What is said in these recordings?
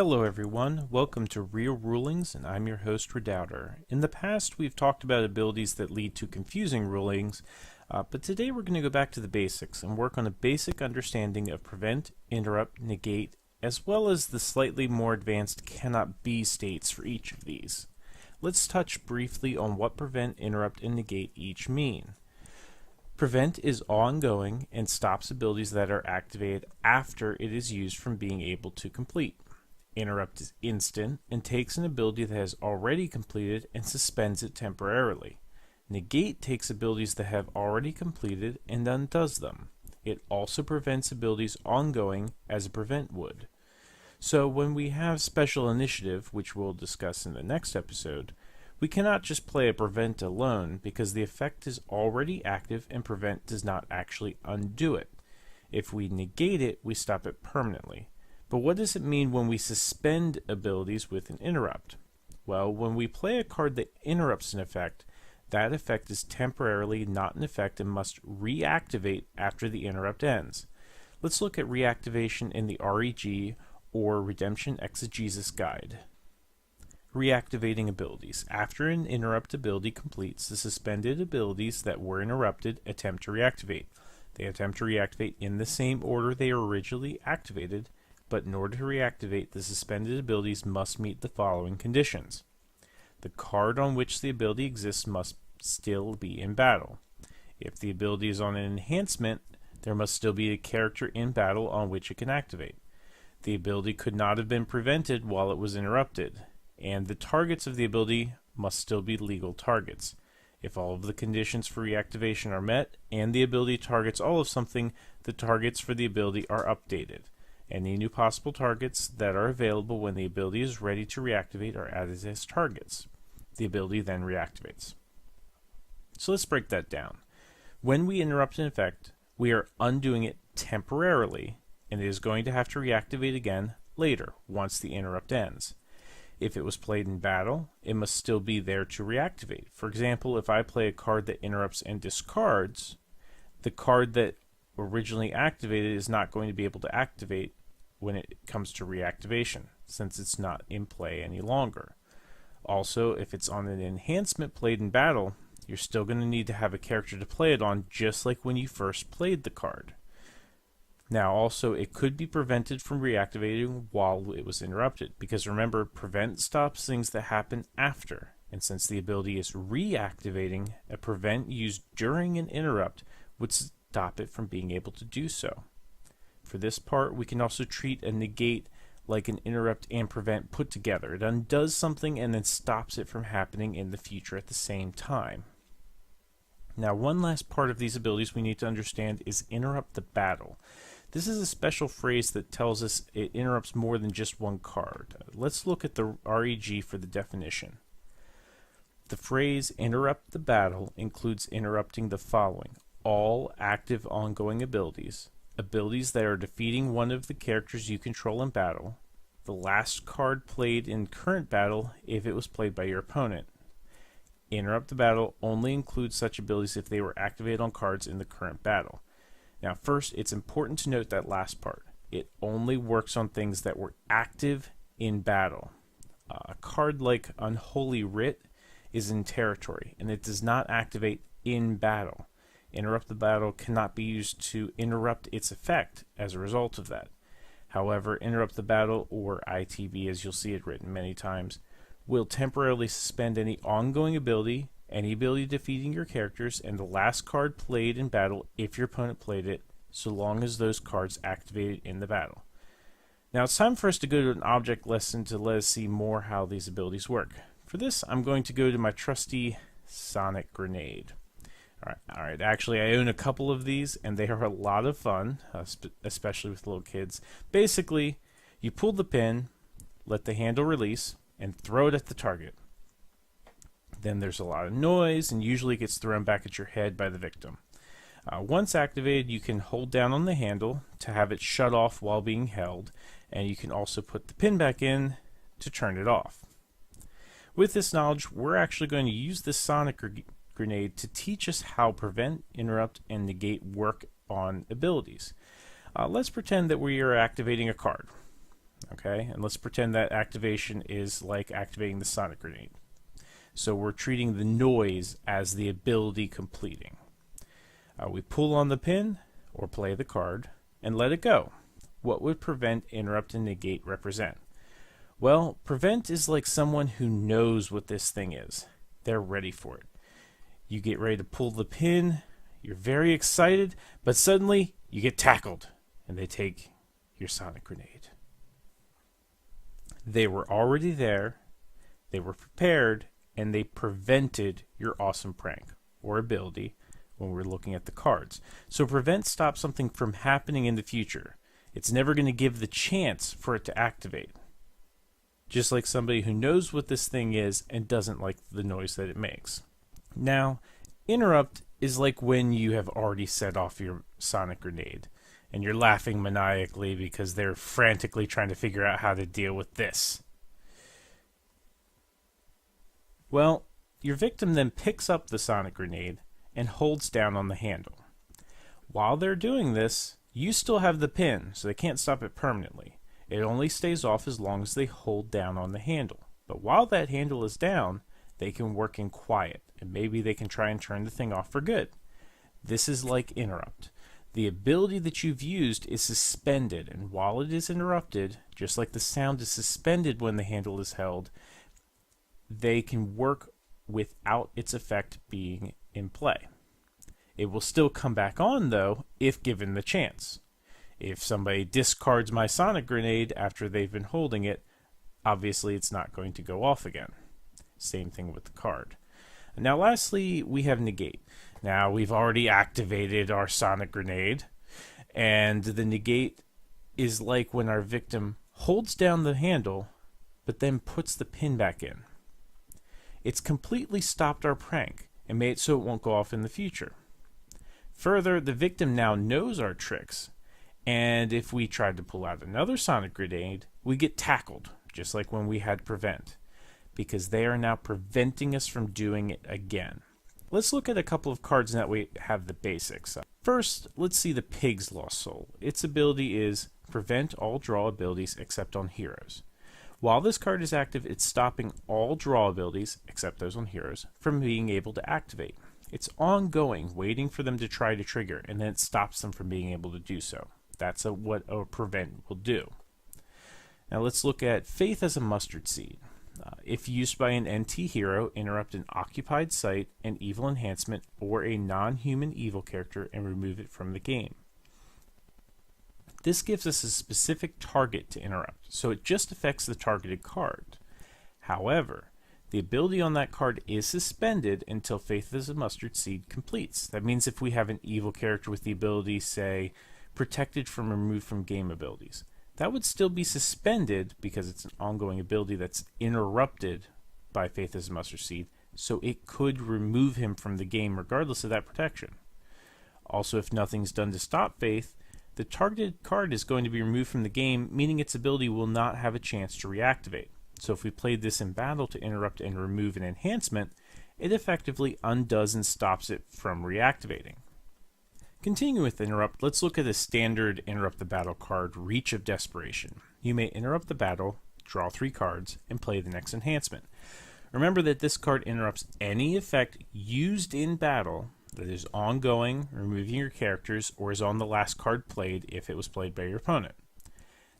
Hello everyone, welcome to Real Rulings, and I'm your host Redoubter. In the past we've talked about abilities that lead to confusing rulings, but today we're going to go back to the basics and work on a basic understanding of prevent, interrupt, negate, as well as the slightly more advanced cannot be states for each of these. Let's touch briefly on what prevent, interrupt, and negate each mean. Prevent is ongoing and stops abilities that are activated after it is used from being able to complete. Interrupt is instant and takes an ability that has already completed and suspends it temporarily. Negate takes abilities that have already completed and undoes them. It also prevents abilities ongoing as a prevent would. So when we have special initiative, which we'll discuss in the next episode, we cannot just play a prevent alone because the effect is already active and prevent does not actually undo it. If we negate it, we stop it permanently. But what does it mean when we suspend abilities with an interrupt? Well, when we play a card that interrupts an effect, that effect is temporarily not in effect and must reactivate after the interrupt ends. Let's look at reactivation in the REG, or Redemption Exegesis Guide. Reactivating abilities. After an interrupt ability completes, the suspended abilities that were interrupted attempt to reactivate. They attempt to reactivate in the same order they were originally activated, but in order to reactivate, the suspended abilities must meet the following conditions. The card on which the ability exists must still be in battle. If the ability is on an enhancement, there must still be a character in battle on which it can activate. The ability could not have been prevented while it was interrupted, and the targets of the ability must still be legal targets. If all of the conditions for reactivation are met, and the ability targets all of something, the targets for the ability are updated. Any new possible targets that are available when the ability is ready to reactivate are added as targets. The ability then reactivates. So let's break that down. When we interrupt an effect, we are undoing it temporarily, and it is going to have to reactivate again later, once the interrupt ends. If it was played in battle, it must still be there to reactivate. For example, if I play a card that interrupts and discards, the card that originally activated is not going to be able to activate when it comes to reactivation, since it's not in play any longer. Also, if it's on an enhancement played in battle, you're still going to need to have a character to play it on, just like when you first played the card. Now also, it could be prevented from reactivating while it was interrupted, because remember, prevent stops things that happen after, and since the ability is reactivating, a prevent used during an interrupt would stop it from being able to do so. For this part, we can also treat a negate like an interrupt and prevent put together. It undoes something and then stops it from happening in the future at the same time. Now, one last part of these abilities we need to understand is interrupt the battle. This is a special phrase that tells us it interrupts more than just one card. Let's look at the REG for the definition. The phrase interrupt the battle includes interrupting the following: all active ongoing abilities, abilities that are defeating one of the characters you control in battle, the last card played in current battle if it was played by your opponent. Interrupt the battle only includes such abilities if they were activated on cards in the current battle. Now first, it's important to note that last part. It only works on things that were active in battle. A card like Unholy Writ is in territory, and it does not activate in battle. Interrupt the battle cannot be used to interrupt its effect as a result of that. However, interrupt the battle, or ITB as you'll see it written many times, will temporarily suspend any ongoing ability, any ability defeating your characters, and the last card played in battle if your opponent played it, so long as those cards activated in the battle. Now it's time for us to go to an object lesson to let us see more how these abilities work. For this, I'm going to go to my trusty Sonic Grenade. Alright, actually I own a couple of these and they are a lot of fun, especially with little kids. Basically, you pull the pin, let the handle release, and throw it at the target. Then there's a lot of noise and usually it gets thrown back at your head by the victim. Once activated, you can hold down on the handle to have it shut off while being held, and you can also put the pin back in to turn it off. With this knowledge, we're actually going to use this Sonic Grenade to teach us how prevent, interrupt, and negate work on abilities. Let's pretend that we are activating a card. Okay, and let's pretend that activation is like activating the sonic grenade. So we're treating the noise as the ability completing. We pull on the pin or play the card and let it go. What would prevent, interrupt, and negate represent? Well, prevent is like someone who knows what this thing is. They're ready for it. You get ready to pull the pin, you're very excited, but suddenly you get tackled and they take your sonic grenade. They were already there, they were prepared, and they prevented your awesome prank or ability when we're looking at the cards. So prevent stops something from happening in the future. It's never going to give the chance for it to activate. Just like somebody who knows what this thing is and doesn't like the noise that it makes. Now, interrupt is like when you have already set off your sonic grenade and you're laughing maniacally because they're frantically trying to figure out how to deal with this. Well, your victim then picks up the sonic grenade and holds down on the handle. While they're doing this, you still have the pin, so they can't stop it permanently. It only stays off as long as they hold down on the handle. But while that handle is down, they can work in quiet, and maybe they can try and turn the thing off for good. This is like interrupt. The ability that you've used is suspended, and while it is interrupted, just like the sound is suspended when the handle is held, they can work without its effect being in play. It will still come back on, though, if given the chance. If somebody discards my sonic grenade after they've been holding it, obviously it's not going to go off again. Same thing with the card. Now lastly, we have negate. Now we've already activated our sonic grenade, and the negate is like when our victim holds down the handle, but then puts the pin back in. It's completely stopped our prank and made it so it won't go off in the future. Further, the victim now knows our tricks, and if we tried to pull out another sonic grenade, we get tackled, just like when we had prevent, because they are now preventing us from doing it again. Let's look at a couple of cards now that we have the basics. First, let's see the Pig's Lost Soul. Its ability is prevent all draw abilities except on heroes. While this card is active, it's stopping all draw abilities, except those on heroes, from being able to activate. It's ongoing, waiting for them to try to trigger, and then it stops them from being able to do so. That's what a prevent will do. Now let's look at Faith as a Mustard Seed. If used by an NT hero, interrupt an occupied site, an evil enhancement, or a non-human evil character and remove it from the game. This gives us a specific target to interrupt, so it just affects the targeted card. However, the ability on that card is suspended until Faith as a Mustard Seed completes. That means if we have an evil character with the ability, say, protected from removed from game abilities, that would still be suspended because it's an ongoing ability that's interrupted by Faith as a Mustard Seed, so it could remove him from the game regardless of that protection. Also, if nothing's done to stop Faith, the targeted card is going to be removed from the game, meaning its ability will not have a chance to reactivate. So if we played this in battle to interrupt and remove an enhancement, it effectively undoes and stops it from reactivating. Continuing with interrupt, let's look at a standard interrupt the battle card, Reach of Desperation. You may interrupt the battle, draw 3 cards, and play the next enhancement. Remember that this card interrupts any effect used in battle that is ongoing, removing your characters, or is on the last card played if it was played by your opponent.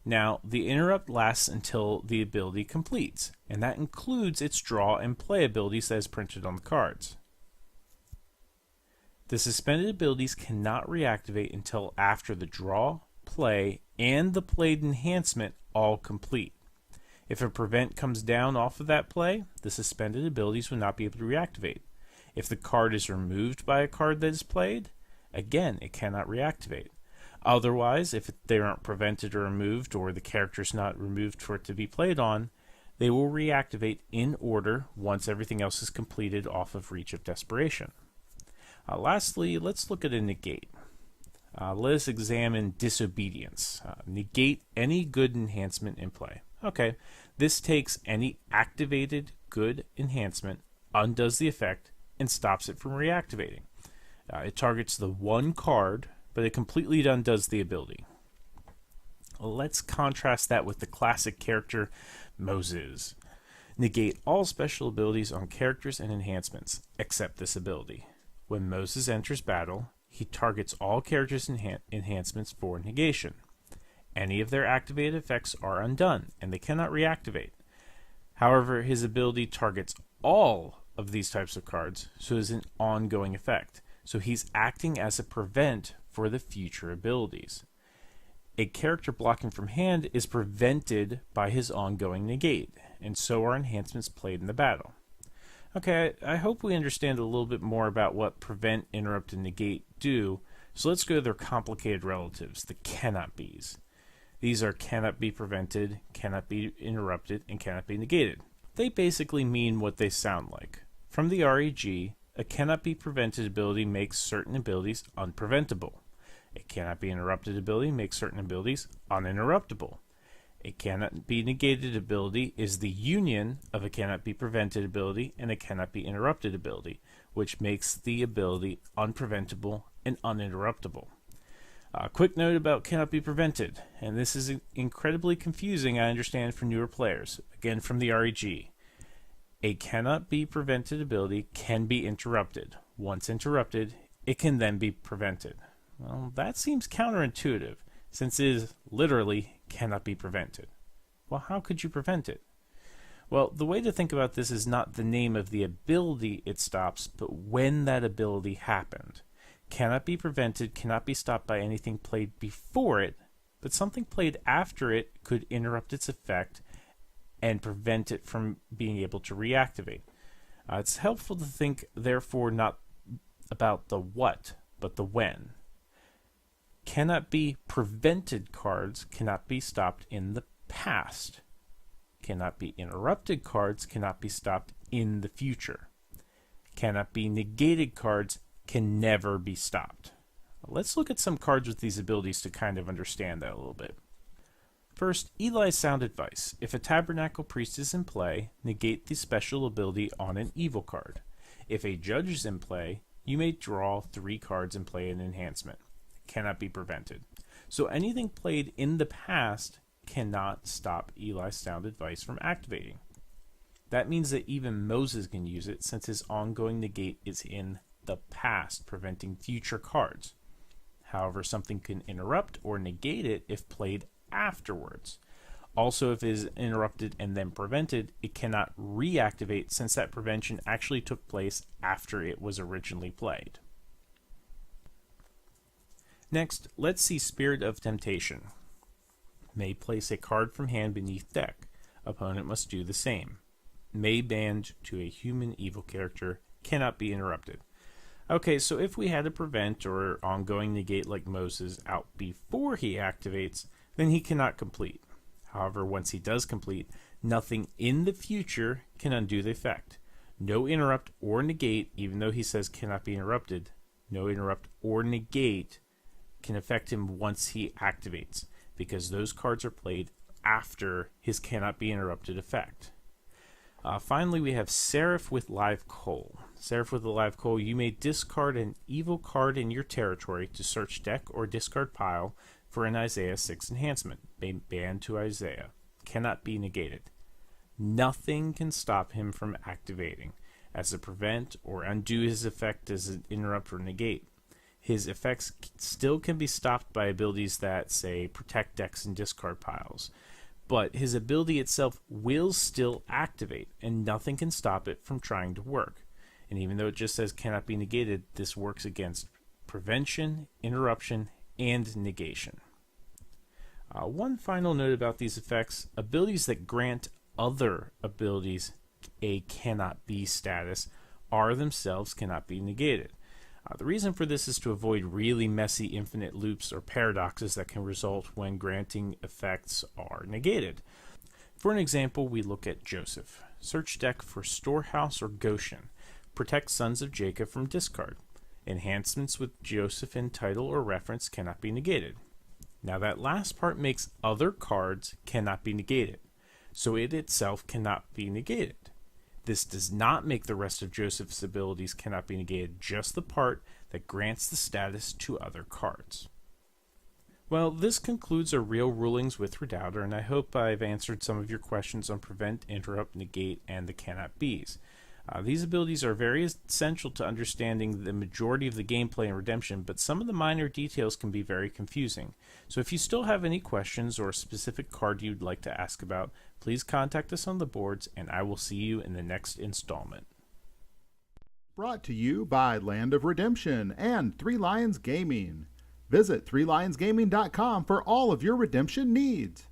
Now, the interrupt lasts until the ability completes, and that includes its draw and play abilities that is printed on the cards. The suspended abilities cannot reactivate until after the draw, play, and the played enhancement all complete. If a prevent comes down off of that play, the suspended abilities will not be able to reactivate. If the card is removed by a card that is played, again, it cannot reactivate. Otherwise, if they aren't prevented or removed, or the character is not removed for it to be played on, they will reactivate in order once everything else is completed off of Reach of Desperation. Lastly, let's look at a negate. Let us examine disobedience. Negate any good enhancement in play. Okay, this takes any activated good enhancement, undoes the effect, and stops it from reactivating. It targets the one card, but it completely undoes the ability. Let's contrast that with the classic character Moses. Negate all special abilities on characters and enhancements, except this ability. When Moses enters battle, he targets all characters' enhancements for negation. Any of their activated effects are undone, and they cannot reactivate. However, his ability targets all of these types of cards, so it is an ongoing effect. So he's acting as a prevent for the future abilities. A character blocking from hand is prevented by his ongoing negate, and so are enhancements played in the battle. Okay, I hope we understand a little bit more about what prevent, interrupt, and negate do, so let's go to their complicated relatives, the cannot be's. These are cannot be prevented, cannot be interrupted, and cannot be negated. They basically mean what they sound like. From the REG, a cannot be prevented ability makes certain abilities unpreventable. A cannot be interrupted ability makes certain abilities uninterruptible. A cannot be negated ability is the union of a cannot be prevented ability and a cannot be interrupted ability, which makes the ability unpreventable and uninterruptible. A quick note about cannot be prevented, and this is incredibly confusing, I understand, for newer players. Again, from the REG. A cannot be prevented ability can be interrupted. Once interrupted, it can then be prevented. Well, that seems counterintuitive, since it is literally cannot be prevented. Well, how could you prevent it? Well, the way to think about this is not the name of the ability it stops, but when that ability happened. Cannot be prevented, cannot be stopped by anything played before it, but something played after it could interrupt its effect and prevent it from being able to reactivate. It's helpful to think, therefore, not about the what, but the when. Cannot be prevented cards cannot be stopped in the past. Cannot be interrupted cards cannot be stopped in the future. Cannot be negated cards can never be stopped. Let's look at some cards with these abilities to kind of understand that a little bit. First, Eli's Sound Advice. If a Tabernacle Priest is in play, negate the special ability on an evil card. If a Judge is in play, you may draw 3 cards and play an enhancement. Cannot be prevented. So anything played in the past cannot stop Eli's Sound Advice from activating. That means that even Moses can use it, since his ongoing negate is in the past, preventing future cards. However, something can interrupt or negate it if played afterwards. Also, if it is interrupted and then prevented, it cannot reactivate, since that prevention actually took place after it was originally played. Next, let's see Spirit of Temptation. May place a card from hand beneath deck. Opponent must do the same. May band to a human evil character. Cannot be interrupted. Okay, so if we had a prevent or ongoing negate like Moses out before he activates, then he cannot complete. However, once he does complete, nothing in the future can undo the effect. No interrupt or negate, even though he says cannot be interrupted, no interrupt or negate can affect him once he activates, because those cards are played after his cannot be interrupted effect. Finally, we have Seraph with Live Coal. Seraph with a Live Coal, you may discard an evil card in your territory to search deck or discard pile for an Isaiah 6 enhancement. Banned to Isaiah. Cannot be negated. Nothing can stop him from activating as a prevent or undo his effect as an interrupt or negate. His effects still can be stopped by abilities that, say, protect decks and discard piles. But his ability itself will still activate, and nothing can stop it from trying to work. And even though it just says cannot be negated, this works against prevention, interruption, and negation. One final note about these effects: abilities that grant other abilities a cannot be status are themselves cannot be negated. The reason for this is to avoid really messy infinite loops or paradoxes that can result when granting effects are negated. For an example, we look at Joseph. Search deck for Storehouse or Goshen. Protect Sons of Jacob from discard. Enhancements with Joseph in title or reference cannot be negated. Now that last part makes other cards cannot be negated, so it itself cannot be negated. This does not make the rest of Joseph's abilities cannot be negated, just the part that grants the status to other cards. Well, this concludes our real rulings with Redoubter, and I hope I've answered some of your questions on prevent, interrupt, negate, and the cannot be's. These abilities are very essential to understanding the majority of the gameplay in Redemption, but some of the minor details can be very confusing. So if you still have any questions or a specific card you'd like to ask about, please contact us on the boards, and I will see you in the next installment. Brought to you by Land of Redemption and Three Lions Gaming. Visit threelionsgaming.com for all of your redemption needs.